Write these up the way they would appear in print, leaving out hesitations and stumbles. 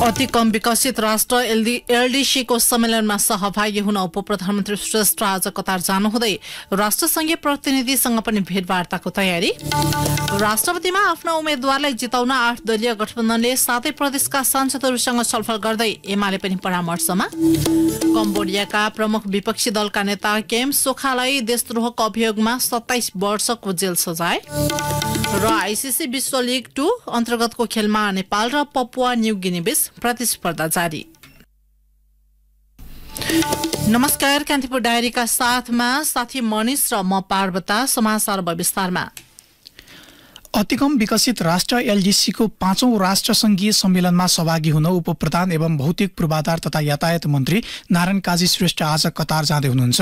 अति कम विकसित राष्ट्र एलडीसीको सम्मेलनमा सहभागी हुन उप प्रधानमन्त्री श्रेष्ठ आज कतार जानुहुँदै राष्ट्रसङ्घीय प्रतिनिधिसँग पनि भेटवार्ताको तयारी। राष्ट्रपतिमा आफ्ना उम्मेद्वारलाई जिताउन 8 दलीय गठबन्धनले 7 प्रदेशका सांसदहरूसँग छलफल गर्दै एमाले पनि परामर्शमा। कम्बोडियाका प्रमुख विपक्षी दलका नेता केम सोखालाई देशद्रोहको अभियोगमा 27 वर्षको जेल सजाय। र आईसीसी विश्व लीग 2 अन्तर्गतको खेलमा नेपाल र पपुवा न्यू गिनी बीच प्रतिस्पर्धा जारी। नमस्कार, कान्तिपुर डायरीका साथमा साथी मनिष र म पार्वता। समाचार विस्तारमा। अति कम विकसित राष्ट्र एलडीसीको 5औं राष्ट्रसङ्घीय सम्मेलनमा सहभागी हुन उप प्रधान एवं भौतिक पूर्वाधार तथा यातायात मन्त्री नारायण काजी श्रेष्ठ आज कतार जाँदै हुनुहुन्छ।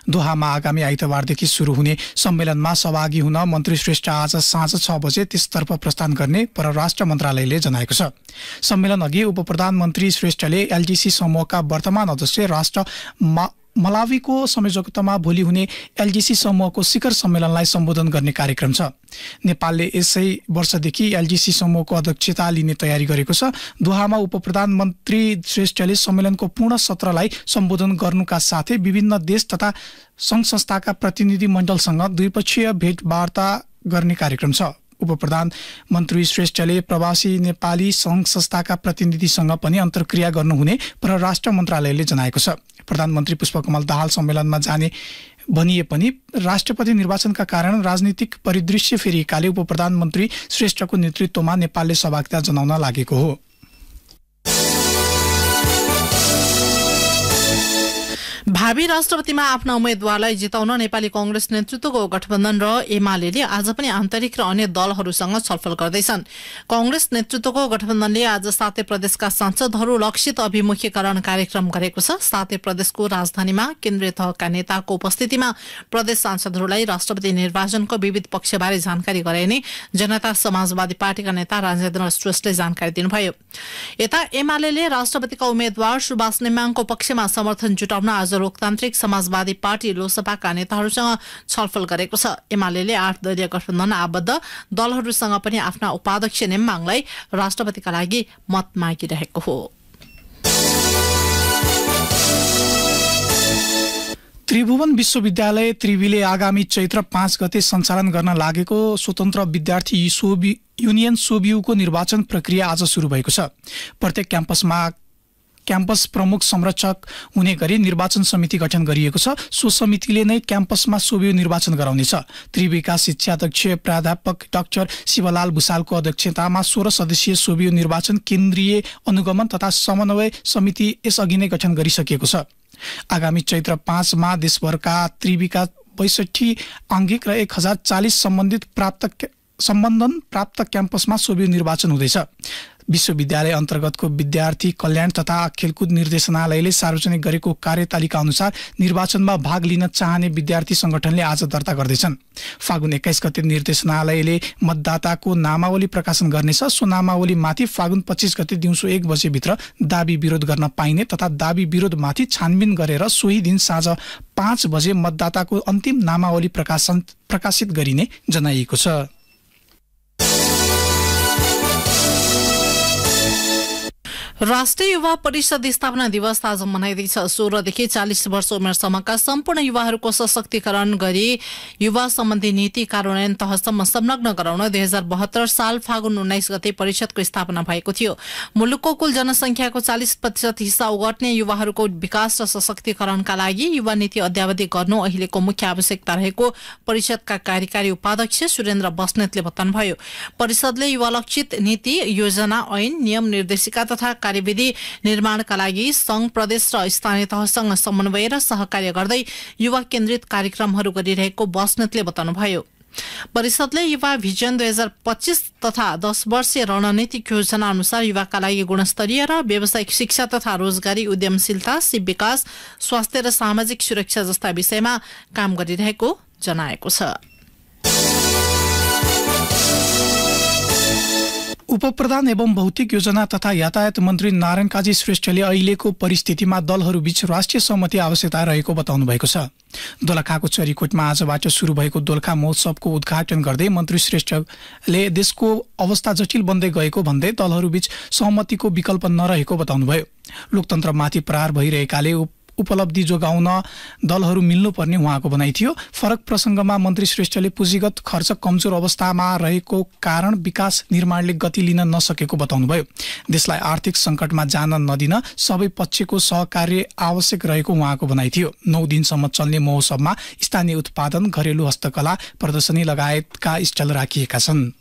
दोहामा आगामी आइतबारदेखि सुरु हुने सम्मेलनमा सहभागी हुन मन्त्री श्रेष्ठ आज साँझ 6 बजे त्यसतर्फ प्रस्थान गर्ने परराष्ट्र मन्त्रालयले जनाएको छ। सम्मेलन अघि उप प्रधानमन्त्री श्रेष्ठले एलडीसी समूहका वर्तमान अध्यक्ष राष्ट्र मलावीको संयोजकतामा भोलि हुने एलडीसी समूहको शिखर सम्मेलनलाई सम्बोधन गर्ने कार्यक्रम छ। नेपालले यसै वर्षदेखि एलडीसी समूहको अध्यक्षता लिने तयारी गरेको छ। दोहामा उप प्रधानमन्त्री श्रेष्ठले सम्मेलनको पूर्ण सत्रलाई सम्बोधन गर्नुका साथै विभिन्न देश तथा सङ्घ संस्थाका प्रतिनिधि मण्डलसँग द्विपक्षीय भेटवार्ता गर्ने कार्यक्रम छ। उप प्रधानमन्त्री श्रेष्ठले प्रवासी नेपाली सङ्घ संस्थाका प्रतिनिधिसँग पनि अन्तर्क्रिया गर्नुहुने परराष्ट्र मन्त्रालयले जनाएको छ। प्रधानमन्त्री पुष्पकमल दाहाल सम्मेलनमा जाने भनिए पनि राष्ट्रपति निर्वाचनका कारण राजनीतिक परिदृश्य फेरिएकाले उप प्रधानमन्त्री श्रेष्ठको नेतृत्वमा नेपालले सहभागिता जनाउन लागेको हो। भावी राष्ट्रपतिमा आफ्ना उम्मेद्वारलाई जिताउन नेपाली कांग्रेस नेतृत्वको गठबन्धन र एमालेले आज पनि आन्तरिक र अन्य दलहरूसँग छलफल गर्दैछन्। कांग्रेस नेतृत्वको गठबन्धनले आज 7 प्रदेशका सांसदहरू लक्षित अभिमुखीकरण कार्यक्रम गरेको छ। 7 प्रदेशको राजधानीमा केन्द्रीय तहका नेताको उपस्थितिमा प्रदेश सांसदहरूलाई राष्ट्रपति निर्वाचनको विविध पक्षबारे जानकारी गराइने जनता समाजवादी पार्टीका नेता राजेन्द्र श्रेष्ठले जानकारी दिनुभयो। यता एमालेले राष्ट्रपतिका उम्मेद्वार सुभाष नेमाङको पक्षमा समर्थन जुटाउन आज लोकतान्त्रिक समाजवादी पार्टी लोसपाका नेताहरूसँग छलफल गरेको छ। एमालेले 8 दलीय गठबन्धन आबद्ध दलहरूसँग पनि आफ्ना उपाध्यक्ष नेमाङलाई राष्ट्रपतिका लागि मत मागिरहेको हो। त्रिभुवन विश्वविद्यालय त्रिवीले आगामी चैत्र 5 गते सञ्चालन गर्न लागेको स्वतन्त्र विद्यार्थी युनियन सोबियुको निर्वाचन प्रक्रिया आज सुरु भएको छ। प्रत्येक क्याम्पस प्रमुख संरक्षक हुने गरी निर्वाचन समिति गठन गरिएको छ। सो समितिले नै क्याम्पसमा सोबियु निर्वाचन गराउनेछ। त्रिवीका शिक्षाध्यक्ष प्राध्यापक डाक्टर शिवलाल भुसालको अध्यक्षतामा 16 सदस्यीय सोबियु निर्वाचन केन्द्रीय अनुगमन तथा समन्वय समिति यसअघि नै गठन गरिसकिएको छ। आगामी चैत्र 5 मा देशभरका त्रिवीका 62 आंगिक र 1040 सम्बन्धन प्राप्त क्याम्पसमा सोबियु निर्वाचन हुँदैछ। विश्वविद्यालय अन्तर्गतको विद्यार्थी कल्याण तथा खेलकुद निर्देशनालयले सार्वजनिक गरेको कार्यतालिका अनुसार निर्वाचनमा भाग लिन चाहने विद्यार्थी संगठनले आज दर्ता गर्दैछन्। फागुन 21 गते निर्देशनालयले मतदाताको नामावली प्रकाशन गर्नेछ। सो नामावली माथि फागुन 25 गते दिउँसो 1 बजे भित्र दाबी विरोध गर्न पाइने तथा दाबी विरोध माथि छानबिन गरेर सोही दिन साँझ 5 बजे मतदाताको अन्तिम नामावली प्रकाशित गरिने जनाइएको छ। राष्ट्रिय युवा परिषद स्थापना दिवस आज मनाइँदैछ। 16 देखि 40 वर्ष उमेरसम्मका सम्पूर्ण युवाहरूको सशक्तिकरण गरी युवा सम्बन्धी नीति कार्यान्वयन तहसम्म संलग्न गराउन 2072 साल फागुन 19 गते परिषदको स्थापना भएको थियो। मुलुकको कुल जनसंख्याको 40% हिस्सा ओगट्ने युवाहरूको विकास र सशक्तिकरणका लागि युवा नीति अद्यावधि गर्नु अहिलेको मुख्य आवश्यकता रहेको परिषदका कार्यकारी उपाध्यक्ष सुरेन्द्र बस्नेतले बताउनुभयो। परिषदले युवा लक्षित नीति, योजना, ऐन, नियम निर्देशिका तथा कार्यविधि निर्माणका लागि संघ, प्रदेश र स्थानीय तहसँग समन्वय र सहकार्य गर्दै युवा केन्द्रित कार्यक्रमहरू गरिरहेको बस्नेतले बताउनुभयो। परिषदले युवा भिजन 2025 तथा 10 वर्षीय रणनीतिक योजना अनुसार युवाका लागि गुणस्तरीय र व्यावसायिक शिक्षा तथा रोजगारी, उद्यमशीलता, शिव विकास, स्वास्थ्य र सामाजिक सुरक्षा जस्ता विषयमा काम गरिरहेको जनाएको छ। उपप्रधान एवं भौतिक योजना तथा यातायात मन्त्री नारायण काजी श्रेष्ठले अहिलेको परिस्थितिमा दलहरूबीच राष्ट्रिय सहमति आवश्यकता रहेको बताउनु भएको छ। दोलखाको चरीकोटमा आजबाट सुरु भएको दोलखा महोत्सवको उद्घाटन गर्दै मन्त्री श्रेष्ठले देशको अवस्था जटिल बन्दै गएको भन्दै दलहरूबीच सहमतिको विकल्प नरहेको बताउनुभयो। लोकतन्त्रमाथि प्रहार भइरहेकाले उपलब्धि जोगाउन दलहरू मिल्नुपर्ने उहाँको भनाइ थियो। फरक प्रसङ्गमा मन्त्री श्रेष्ठले पुँजीगत खर्च कमजोर अवस्थामा रहेको कारण विकास निर्माणले गति लिन नसकेको बताउनुभयो। देशलाई आर्थिक सङ्कटमा जान नदिन सबै पक्षको सहकार्य आवश्यक रहेको उहाँको भनाइ थियो। 9 दिनसम्म चल्ने महोत्सवमा स्थानीय उत्पादन, घरेलु हस्तकला प्रदर्शनी लगायतका स्टल राखिएका छन्।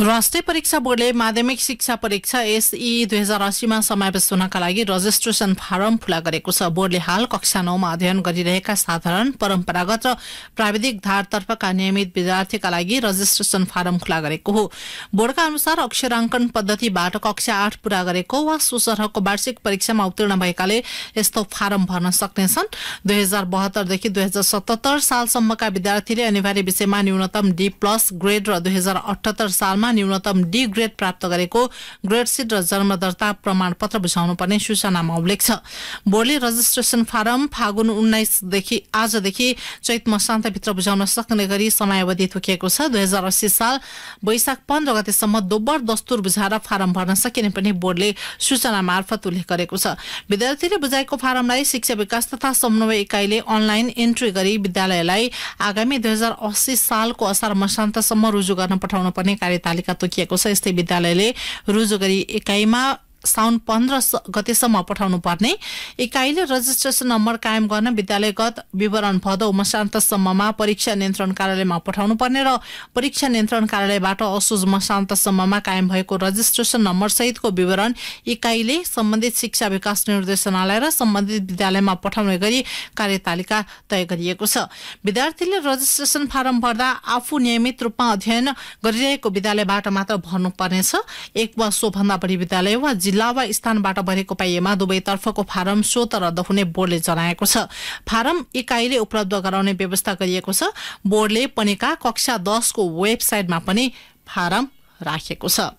राष्ट्रिय परीक्षा बोर्डले माध्यमिक शिक्षा परीक्षा SE 2080 मा समावेश हुनका लागि रजिस्ट्रेसन फारम खुला गरेको छ। बोर्डले हाल कक्षा 9 मा अध्ययन गरिरहेका साधारण, परम्परागत र प्राविधिक धारतर्फका नियमित विद्यार्थीका लागि रजिस्ट्रेसन फारम खुला गरेको हो। बोर्डका अनुसार अक्षराङ्कन पद्धतिबाट कक्षा 8 पूरा गरेको वा सुसरहको वार्षिक परीक्षामा उत्तीर्ण भएकाले यस्तो फारम भर्न सक्नेछन्। 2072 देखि 2077 सालसम्मका विद्यार्थीले अनिवार्य विषयमा न्यूनतम D+ ग्रेड र 2078 सालमा न्यूनतम D ग्रेड प्राप्त गरेको ग्रेड सिट र जन्म दर्ता प्रमाणपत्र बुझाउनु पर्ने सूचनामा उल्लेख छ। बोर्डले रजिस्ट्रेसन फारम फागुन 19 देखि आजदेखि चैत मसान्तभित्र बुझाउन सक्ने गरी समयावधि तोकिएको छ। 2080 साल वैशाख 15 गतेसम्म दोब्बर दस्तुर बुझाएर फारम भर्न सकिने पनि बोर्डले सूचना मार्फत उल्लेख गरेको छ। विद्यार्थीले बुझाएको फारमलाई शिक्षा विकास तथा समन्वय इकाइले अनलाइन एन्ट्री गरी विद्यालयलाई आगामी 2080 सालको असार मसान्तसम्म रुजु गर्न पठाउनु पर्ने कार्यतालिका तोकिएको छ। यस्तै विद्यालयले रुजु गरी इकाइमा साउन 15 गतेसम्म पठाउनु पर्ने। इकाइले रजिस्ट्रेसन नम्बर कायम गर्न विद्यालयगत विवरण भदौ मसान्तसम्ममा परीक्षा नियन्त्रण कार्यालयमा पठाउनु पर्ने र परीक्षा नियन्त्रण कार्यालयबाट असोज मसान्तसम्ममा कायम भएको रजिस्ट्रेसन नम्बर सहितको विवरण इकाइले सम्बन्धित शिक्षा विकास निर्देशनालय र सम्बन्धित विद्यालयमा पठाउने गरी कार्यतालिका तय गरिएको छ। विद्यार्थीले रजिस्ट्रेसन फारम भर्दा आफू नियमित रूपमा अध्ययन गरिरहेको विद्यालयबाट मात्र भर्नु पर्नेछ। एक वा सोभन्दा बढी विद्यालय वा जिल्ला वा स्थानबाट भरेको पाइएमा दुवैतर्फको फारम स्वतः रद्द हुने बोर्डले जनाएको छ। फारम इकाइले उपलब्ध गराउने व्यवस्था गरिएको छ। बोर्डले पनिका कक्षा 10 को वेबसाइटमा पनि फारम राखेको छ।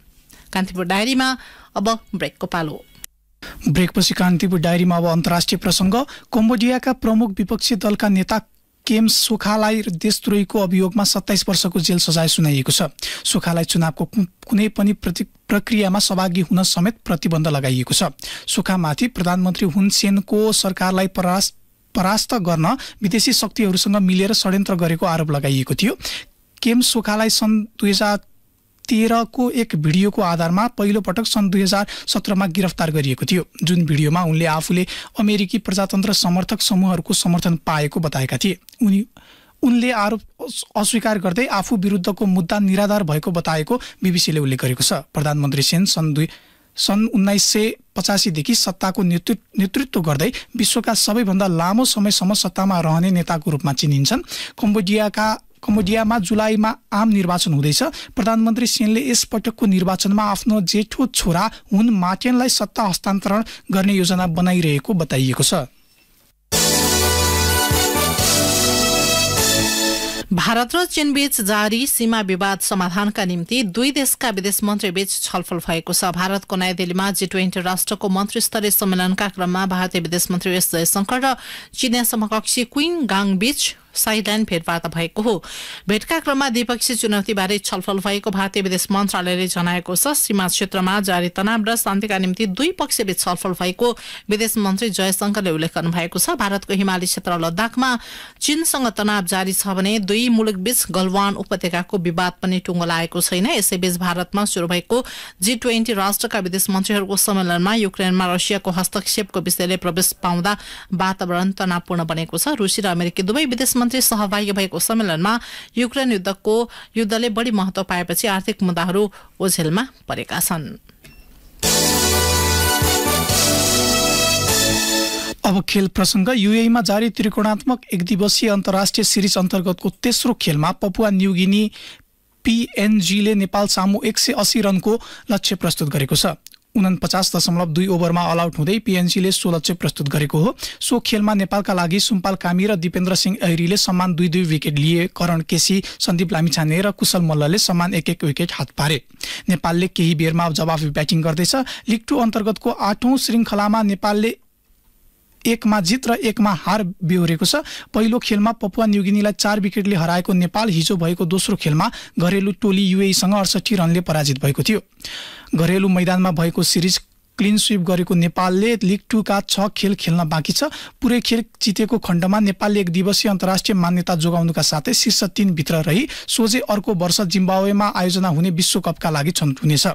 कान्तिपुर डायरीमा अब ब्रेकको पालो। ब्रेकपछि कान्तिपुर डायरीमा अब अन्तर्राष्ट्रिय प्रसङ्ग। कम्बोडियाका प्रमुख विपक्षी दलका नेता केम सोखालाई देशद्रोहीको अभियोगमा 27 वर्षको जेल सजाय सुनाइएको छ। सोखालाई चुनावको कुनै पनि प्रक्रियामा सहभागी हुन समेत प्रतिबन्ध लगाइएको छ। सोखामाथि प्रधानमन्त्री हुन सेनको सरकारलाई परास्त गर्न विदेशी शक्तिहरूसँग मिलेर षड्यन्त्र गरेको आरोप लगाइएको थियो। केम सोखालाई सन् 2013 को एक भिडियोको आधारमा पहिलो पटक सन् 2017 मा गिरफ्तार गरिएको थियो, जुन भिडियोमा उनले आफूले अमेरिकी प्रजातन्त्र समर्थक समूहहरूको समर्थन पाएको बताएका थिए। उनले आरोप अस्वीकार गर्दै आफू विरुद्धको मुद्दा निराधार भएको बताएको बीबीसीले उल्लेख गरेको छ। प्रधानमन्त्री सेन सन् 1985 देखि सत्ताको नेतृत्व गर्दै विश्वका सबैभन्दा लामो समयसम्म सत्तामा रहने नेताको रूपमा चिनिन्छन्। कम्बोडियामा जुलाईमा आम निर्वाचन हुँदैछ। प्रधानमन्त्री सेनले यस पटकको निर्वाचनमा आफ्नो जेठो छोरा हुन माटेनलाई सत्ता हस्तान्तरण गर्ने योजना बनाइरहेको बताइएको छ। भारत र चीनबीच जारी सीमा विवाद समाधानका निम्ति दुई देशका विदेश मन्त्री बीच छलफल भएको छ। भारतको नयाँ दिल्लीमा G20 राष्ट्रको मन्त्री स्तरीय सम्मेलनका क्रममा भारतीय विदेश मन्त्री एस जयशंकर र चीनिया समकक्षी क्विन गाङ बीच साइडलाइन भेटवार्ता भएको हो। भेटका क्रममा द्विपक्षीय चुनौतीबारे छलफल भएको भारतीय विदेश मन्त्रालयले जनाएको छ। सीमा क्षेत्रमा जारी तनाव र शान्तिका निम्ति दुई पक्षबीच छलफल भएको विदेश मन्त्री जयशंकरले उल्लेख गर्नुभएको छ। भारतको हिमाली क्षेत्र लद्दाखमा चीनसँग तनाव जारी छ भने दुई मुलुकबीच गलवान उपत्यकाको विवाद पनि टुङ्गो लागेको छैन। यसैबीच भारतमा सुरु भएको G20 राष्ट्रका विदेश मन्त्रीहरूको सम्मेलनमा युक्रेनमा रसियाको हस्तक्षेपको विषयले प्रवेश पाउँदा वातावरण तनावपूर्ण बनेको छ। रुसी र अमेरिकी दुवै विदेश मन्त्री सहभागी भएको सम्मेलनमा युक्रेन युद्धले बढी महत्व पाएपछि आर्थिक मुद्दाहरू ओझेलमा परेका छन्। अब खेल प्रसङ्ग। युएईमा जारी त्रिकोणात्मक एकदिवसीय अन्तर्राष्ट्रिय सिरिज अन्तर्गतको तेस्रो खेलमा पपुवा न्युगिनी PNGले नेपाल सामु 180 रनको लक्ष्य प्रस्तुत गरेको छ। 49.2 ओभरमा अल आउट हुँदै पीएनसीले 16 लक्ष्य प्रस्तुत गरेको हो। सो खेलमा नेपालका लागि सुम्पाल कामी र दिपेन्द्र सिंह ऐरीले समान 2-2 विकेट लिए। करण केसी, सन्दीप लामिछाने र कुशल मल्लले समान 1-1 विकेट हात पारे। नेपालले केही बेरमा जवाफी ब्याटिङ गर्दैछ। लिग 2 अन्तर्गतको 8औं श्रृङ्खलामा नेपालले 1 मा जित र 1 मा हार बेहोरेको छ। पहिलो खेलमा पपुवा न्युगिनीलाई 4 विकेटले हराएको नेपाल हिजो भएको दोस्रो खेलमा घरेलु टोली युएईसँग 68 रनले पराजित भएको थियो। घरेलु मैदानमा भएको सिरिज क्लिन स्वीप गरेको नेपालले लिग 2 का 6 खेल खेल्न बाँकी छ। पुरै खेल जितेको खण्डमा नेपालले 1 दिवसीय अन्तर्राष्ट्रिय मान्यता जोगाउनुका साथै शीर्ष 3 भित्र रही सोझै अर्को वर्ष जिम्बाब्वेमा आयोजना हुने विश्वकपका लागि छनौट हुनेछ।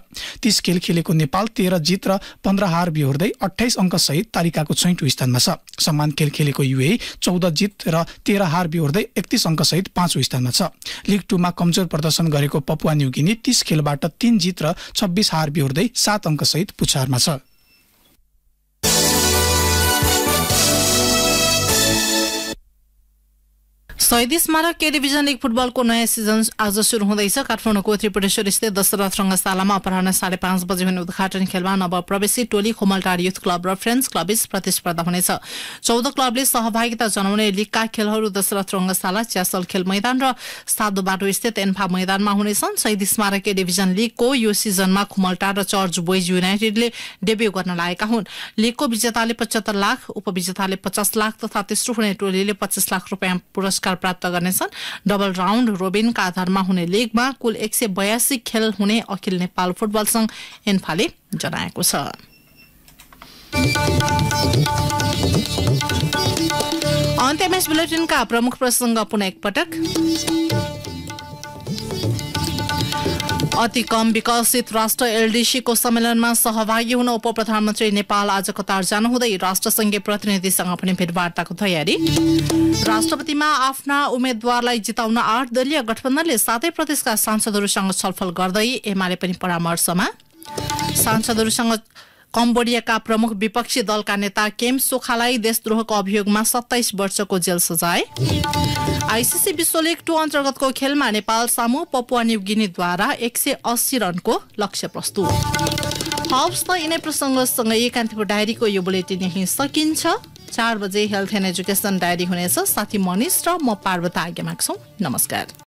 30 खेल खेलेको नेपाल 13 जित र 15 हार बेहोर्दै 28 अङ्क सहित तालिकाको छैटौं स्थानमा छ। समान खेल खेलेको युएई 14 जित र 13 हार बेहोर्दै 31 अङ्क सहित 5औं स्थानमा छ। लिग 2 मा कमजोर प्रदर्शन गरेको पपुवा न्युगिनी 30 खेलबाट 3 जित र 26 हार बेहोर्दै 7 अङ्क सहित पुछारमा छ। शहीद स्मारक के डिभिजन लीग फुटबलको नयाँ सिजन आज सुरु हुँदैछ। काठमाडौँको त्रिपुरेश्वर स्थित दशरथ रङ्गशालामा अपराह्न 5:30 बजे हुने उद्घाटन खेलमा नवप्रवेशी टोली खोमलटार युथ क्लब र फ्रेन्ड्स क्लबीच प्रतिस्पर्धा हुनेछ। 14 क्लबले सहभागिता जनाउने लीगका खेलहरू दशरथ रङ्गशाला, च्यासल खेल मैदान र साधु बाटो स्थित एन्फा मैदानमा हुनेछन्। शहीद स्मारक के डिभिजन लीगको यो सिजनमा खोमलटार र चर्च बोइज युनाइटेडले डेब्यू गर्न लागेका हुन्। लीगको विजेताले 75 लाख, उपविजेताले 50 लाख तथा तेस्रो हुने टोलीले 25 लाख रुपियाँ पुरस्कार प्राप्त गर्नेछन्। डबल राउन्ड रोबिनका आधारमा हुने लीगमा कुल 182 खेल हुने अखिल नेपाल फुटबल संघ एन्फाले जनाएको छ। अन्त्य म्याच बुलेटिनका प्रमुख प्रसंग पुनः एकपटक। अति कम विकसित राष्ट्र एलडीसी को सम्मेलनमा सहभागी हुन उप प्रधानमन्त्री नेपाल आज कतार जानुहुँदै राष्ट्रसङ्घीय प्रतिनिधिसँग पनि भेटवार्ताको तयारी। राष्ट्रपतिमा आफ्ना उम्मेद्वारलाई जिताउन 8 दलीय गठबन्धनले 7 प्रदेशका सांसदहरूसँग छलफल गर्दै एमाले पनि परामर्शमा। सांसदहरूसँग कम्बोडियाका प्रमुख विपक्षी दलका नेता केम सोखालाई देशद्रोहको अभियोगमा 27 वर्षको जेल सजाय। आईसीसी विश्व लीग 2 अन्तर्गतको खेलमा नेपाल सामु पपुवा न्युगिनीद्वारा 180 रनको लक्ष्य प्रस्तुत। हवस् त यिनै प्रसङ्गसँगै कान्तिपुर डायरीको यो बुलेटिन यही सकिन्छ। 4 बजे हेल्थ एन्ड एजुकेसन डायरी हुनेछ। साथी मनिष र म पार्वता आज्ञा माग्छौं। नमस्कार।